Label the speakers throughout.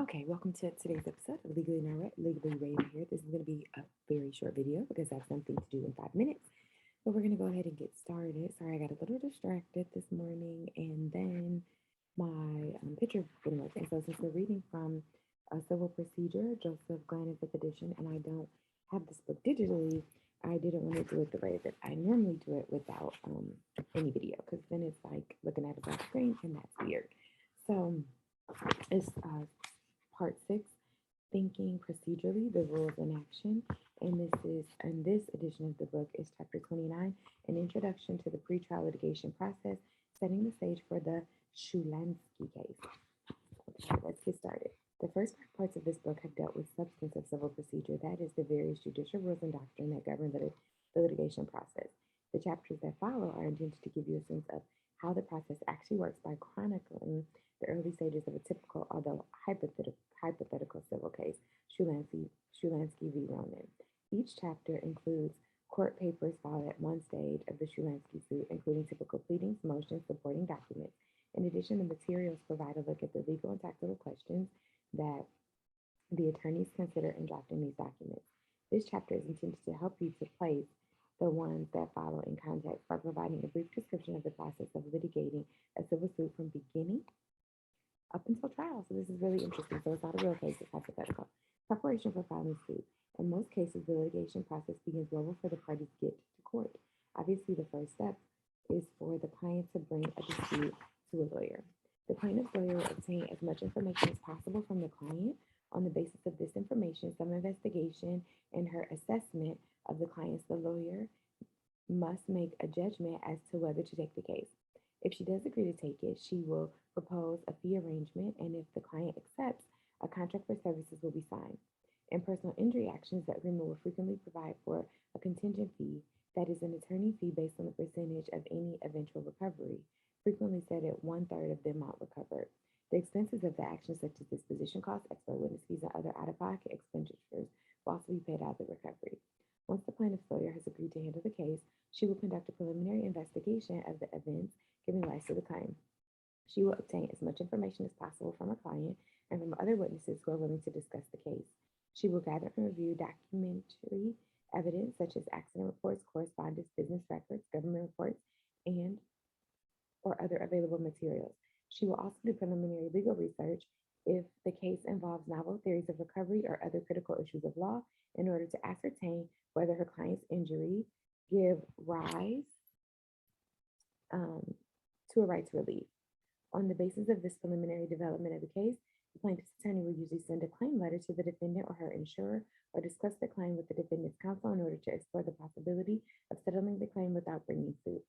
Speaker 1: Okay, welcome to today's episode of Legally Not Right, Legally Raven here. This is going to be a very short video because I have something to do in 5 minutes. But we're going to go ahead and get started. Sorry, I got a little distracted this morning and then my picture wouldn't work. And so since we're reading from a civil procedure, Joseph Glenn 5th edition, and I don't have this book digitally, I didn't want to do it the way that I normally do it without any video because then it's like looking at a black screen and that's weird. So it's part 6, Thinking Procedurally, the Rules in Action. And this edition of the book is chapter 29, An Introduction to the Pretrial Litigation Process, setting the stage for the Shulansky case. Okay, let's get started. The first parts of this book have dealt with substance of civil procedure, that is, the various judicial rules and doctrine that govern the litigation process. The chapters that follow are intended to give you a sense of how the process actually works by chronicling the early stages of a typical, although hypothetical civil case, Shulansky v. Ronan. Each chapter includes court papers filed at one stage of the Shulansky suit, including typical pleadings, motions, supporting documents. In addition, the materials provide a look at the legal and tactical questions that the attorneys consider in drafting these documents. This chapter is intended to help you to place the ones that follow in context by providing a brief description of the process of litigating a civil suit from beginning up until trial. So this is really interesting. So it's not a real case, it's hypothetical. Preparation for filing suit. In most cases, the litigation process begins well before the parties get to court. Obviously, the first step is for the client to bring a dispute to a lawyer. The plaintiff's lawyer will obtain as much information as possible from the client. On the basis of this information, some investigation, and her assessment of the clients, the lawyer must make a judgment as to whether to take the case. If she does agree to take it, she will propose a fee arrangement, and if the client accepts, a contract for services will be signed. In personal injury actions, the agreement will frequently provide for a contingent fee, that is, an attorney fee based on the percentage of any eventual recovery, frequently set at one-third of the amount recovered. The expenses of the action, such as disposition costs, expert witness fees, and other out-of-pocket expenditures, will also be paid out of the recovery. Once the plaintiff's lawyer has agreed to handle the case, she will conduct a preliminary investigation of the events giving rise to the claim. She will obtain as much information as possible from her client and from other witnesses who are willing to discuss the case. She will gather and review documentary evidence such as accident reports, correspondence, business records, government reports, and or other available materials. She will also do preliminary legal research if the case involves novel theories of recovery or other critical issues of law in order to ascertain whether her client's injury give rise um, to a right to relief. On the basis of this preliminary development of the case, the plaintiff's attorney will usually send a claim letter to the defendant or her insurer or discuss the claim with the defendant's counsel in order to explore the possibility of settling the claim without bringing suit.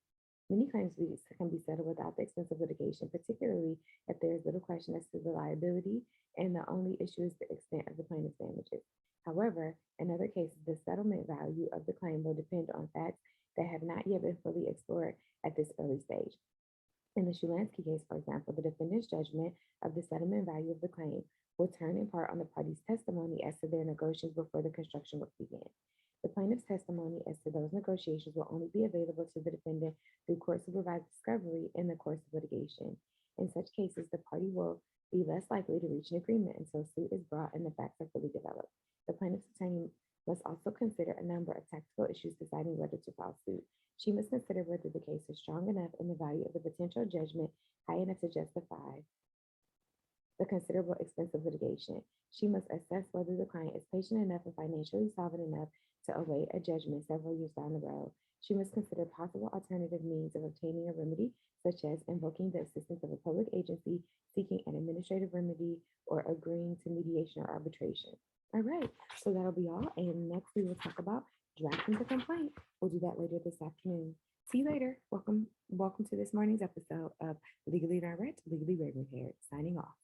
Speaker 1: Many claims can be settled without the expense of litigation, particularly if there is little question as to the liability and the only issue is the extent of the plaintiff's damages. However, in other cases, the settlement value of the claim will depend on facts that have not yet been fully explored at this early stage. In the Shulansky case, for example, the defendant's judgment of the settlement value of the claim will turn in part on the parties' testimony as to their negotiations before the construction work began. The plaintiff's testimony as to those negotiations will only be available to the defendant through court-supervised discovery in the course of litigation. In such cases, the party will be less likely to reach an agreement until suit is brought and the facts are fully developed. The plaintiff's attorney must also consider a number of tactical issues deciding whether to file suit. She must consider whether the case is strong enough and the value of the potential judgment high enough to justify the considerable expense of litigation. She must assess whether the client is patient enough and financially solvent enough to await a judgment several years down the road. She must consider possible alternative means of obtaining a remedy, such as invoking the assistance of a public agency, seeking an administrative remedy, or agreeing to mediation or arbitration. All right, so that'll be all. And next we will talk about drafting the complaint. We'll do that later this afternoon. See you later. Welcome to this morning's episode of Legally Not Right, Legally Raven here, signing off.